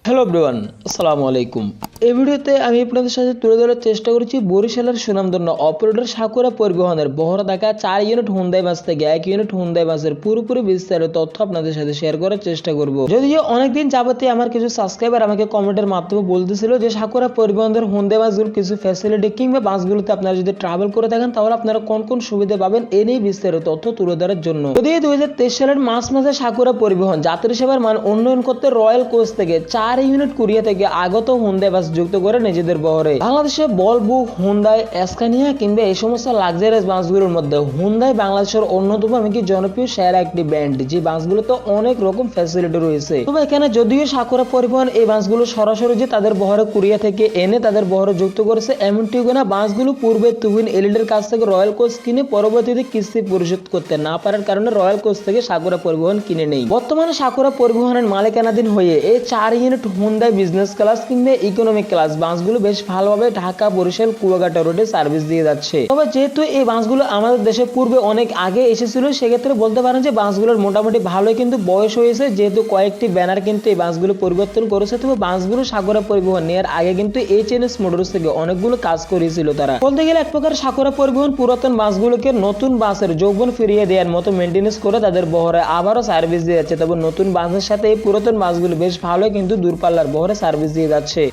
Hello everyone, আসসালামু আলাইকুম। এই ভিডিওতে আমি আপনাদের সাথে তুলে ধরার চেষ্টা করেছি বরিশালের সুনামধন্য অপারেটর সাকুরা পরিবহনের বহর থাকা 4 ইউনিট হুন্দাই বাস থেকে 1 ইউনিট হুন্দাই বাসের পুরোপুরি বিস্তারিত তথ্য আপনাদের সাথে শেয়ার করার চেষ্টা করব। যদিও অনেকদিন যাবতে আমার কিছু সাবস্ক্রাইবার আমাকে কমেন্টের মাধ্যমে বলতেছিল যে সাকুরা পরিবহনের হুন্দাই বাসগুলোর কিছু ফ্যাসিলিটি কিংবা বাসগুলোতে আপনারা যদি ট্রাভেল করে থাকেন তাহলে আপনারা কোন কোন সুবিধা পাবেন এ নিয়ে বিস্তারিত তথ্য তুলে ধরার জন্য। যদিও 2023 সালের মার্চ মাসে সাকুরা পরিবহন যাত্রী সেবার মান উন্নয়ন করতে রয়্যাল কোচ থেকে 4 ইউনিট কোরিয়া থেকে আগত হুন্দাই বাস যুক্ত করে নিজেদের বহরে বাংলাদেশে বলবো হুন্দাই এসকানিয়া কিংবা এই সমস্ত লাক্সারিয়াস বাসগুলোর মধ্যে হুন্দাই বাংলাদেশের অন্যতম এমনকি জনপ্রিয় সেরা একটি ব্র্যান্ড, যে বাসগুলোতে অনেক রকম ফ্যাসিলিটি রয়েছে। তবে এখানে যদিও সাকুরা পরিবহন এই বাসগুলো সরাসরি যে তাদের বহরে কোরিয়া থেকে এনে তাদের বহরে যুক্ত করেছে এমনটিও না, বাসগুলো পূর্বে তুহিন এলিডের কাছ থেকে রয়্যাল কোচ কিনে পরবর্তীতে কিস্তি পরিশোধ করতে না পারার কারণে রয়্যাল কোচ থেকে সাকুরা পরিবহন কিনে নেই। বর্তমানে সাকুরা পরিবহনের মালিকানাধীন হয়ে এই 4 ইউনিট হুন্দাই বিজনেস ক্লাস কিংবা ইকোনমিক ক্লাস বাসগুলো বেশ ভালোভাবে ঢাকা বরিশাল কুয়াকাটা রোডে সার্ভিস দিয়ে যাচ্ছে। তবে যেহেতু এই বাসগুলো আমাদের দেশে পূর্বে অনেক আগে এসেছিল, সেক্ষেত্রে বলতে পারেন যে বাসগুলোর মোটামুটি ভালোই কিন্তু বয়স হয়েছে, যেহেতু কয়েকটি ব্যানার কিন্তু এই বাসগুলো পরিবর্তন করেছে। তবে বাসগুলো সাকুরা পরিবহন নেওয়ার আগে কিন্তু এইচএনএস মোটরস থেকে অনেকগুলো কাজ করেছিল তারা। বলতে গেলে এক প্রকার সাকুরা পরিবহন পুরাতন বাসগুলোকে নতুন বাসের যৌবন ফিরিয়ে দেওয়ার মতো মেনটেন্স করে তাদের বহরে আবারও সার্ভিস দিয়ে যাচ্ছে। তবে নতুন বাসের সাথে এই পুরাতন বাসগুলো বেশ ভালোই কিন্তু দূরপাল্লার বহরে সার্ভিস দিয়ে যাচ্ছে।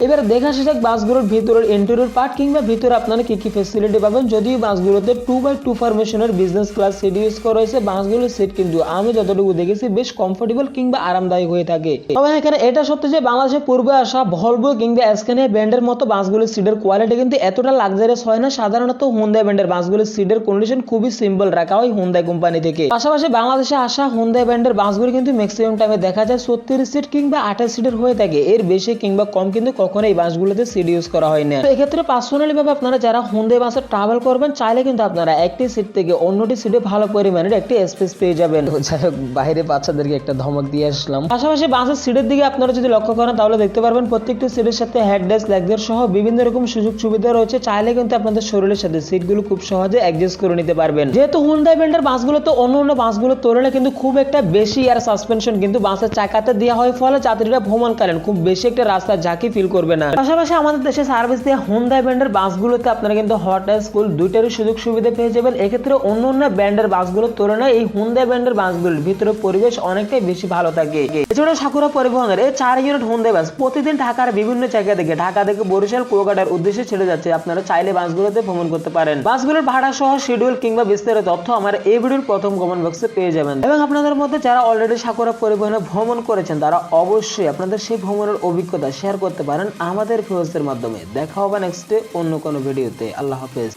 এবার দেখা শেষ বাসগুলোর ভিতরের ইন্টেরিয়র পার্ট কিংবা ভিতরে আপনারা কি কি ফ্যাসিলিটি পাবেন। যদিও বাসগুলোতে 2x2 ফরমেশনের বিজনেস ক্লাস সিট ইউজ করা হয়েছে, বাসগুলোর সিট কিন্তু আমি যতটুকু দেখেছি বেশ কমফোর্টেবল কিংবা আরামদায়ক হয়ে থাকে। তবে এখানে এটা সত্য যে বাংলাদেশে পূর্বে আসা ভলভো কিংবা এসকানিয়া ব্র্যান্ডের মতো বাসগুলোর সিটের কোয়ালিটি কিন্তু এতটা লাক্সারিয়াস হয় না। সাধারণত হুন্দাই ব্র্যান্ডের বাসগুলোর সিটের কন্ডিশন খুবই সিম্পল রাখা হয় হুন্দাই কোম্পানি থেকে। পাশাপাশি বাংলাদেশে আসা হুন্দাই ব্র্যান্ডের বাসগুলো কিন্তু ম্যাক্সিমাম টাইমে দেখা যায় 36 সিট কিংবা 28 সিটের হয়ে থাকে। এর বেশি কিংবা কম কিন্তু কখনো এই বাসগুলোতে সিট ইউজ করা হয় না। তো এক্ষেত্রে পার্সোনালি ভাবে আপনারা যারা হুন্দাই বাসে ট্রাভেল করবেন চাইলে কিন্তু আপনারা একটি সিট থেকে অন্যটি সিটে ভালো পরিমাণের একটি স্পেস পেয়ে যাবেন। যাই হোক, বাইরে বাচ্চাদেরকে একটা ধমক দিয়ে আসলাম। পাশাপাশি বাসের সিটের দিকে আপনারা যদি লক্ষ্য করেন তাহলে দেখতে পারবেন প্রত্যেকটি সিটের সাথে হেড ডেস্ক, লেগদের সহ বিভিন্ন রকম সুযোগ সুবিধা রয়েছে। চাইলে কিন্তু আপনাদের শরীরের সাথে সিটগুলো খুব সহজে অ্যাডজাস্ট করে নিতে পারবেন। যেহেতু হুন্দাই ব্র্যান্ডের বাসগুলোতে অন্য বাসগুলোর তুলনায় কিন্তু খুব একটা বেশি এয়ার সাসপেনশন কিন্তু বাসের চাকাতে দেওয়া হয়, ফলে যাত্রীরা ভ্রমণ করেন খুব বেশি একটা রাস্তা ঝাঁকি ফিল করবে না। পাশাপাশি আমাদের দেশে সার্ভিস দেওয়া হুন্দাই ব্র্যান্ডের বাসগুলোতে আপনারা কিন্তু হট আর স্কুল দুইটারই সুযোগ সুবিধা পেয়ে যাবেন। এক্ষেত্রে অন্য ব্র্যান্ডের বাসগুলোর তুলনায় এই হুন্দাই ব্র্যান্ডের বাসগুলোর ভিতরে পরিবেশ অনেকটাই বেশি ভালো থাকে। এছাড়াও সাকুরা পরিবহনের এই 4 ইউনিট হুন্দাই বাস প্রতিদিন ঢাকার বিভিন্ন জায়গা থেকে ঢাকা থেকে বরিশাল কুয়াকাটার উদ্দেশ্যে ছেড়ে যাচ্ছে। আপনারা চাইলে বাসগুলোতে ভ্রমণ করতে পারেন। বাসগুলোর ভাড়া সহ শিডিউল কিংবা বিস্তারিত তথ্য আমার এই ভিডিওর প্রথম কমেন্ট বক্সে পেয়ে যাবেন। এবং আপনাদের মধ্যে যারা অলরেডি সাকুরা পরিবহনে ভ্রমণ করেছেন তারা অবশ্যই আপনাদের সেই ভ্রমণের অভিজ্ঞতা শেয়ার করতে পারেন আমাদের ফেসবুকের মাধ্যমে। দেখা হবে নেক্সট অন্য কোনো ভিডিওতে। আল্লাহ হাফেজ।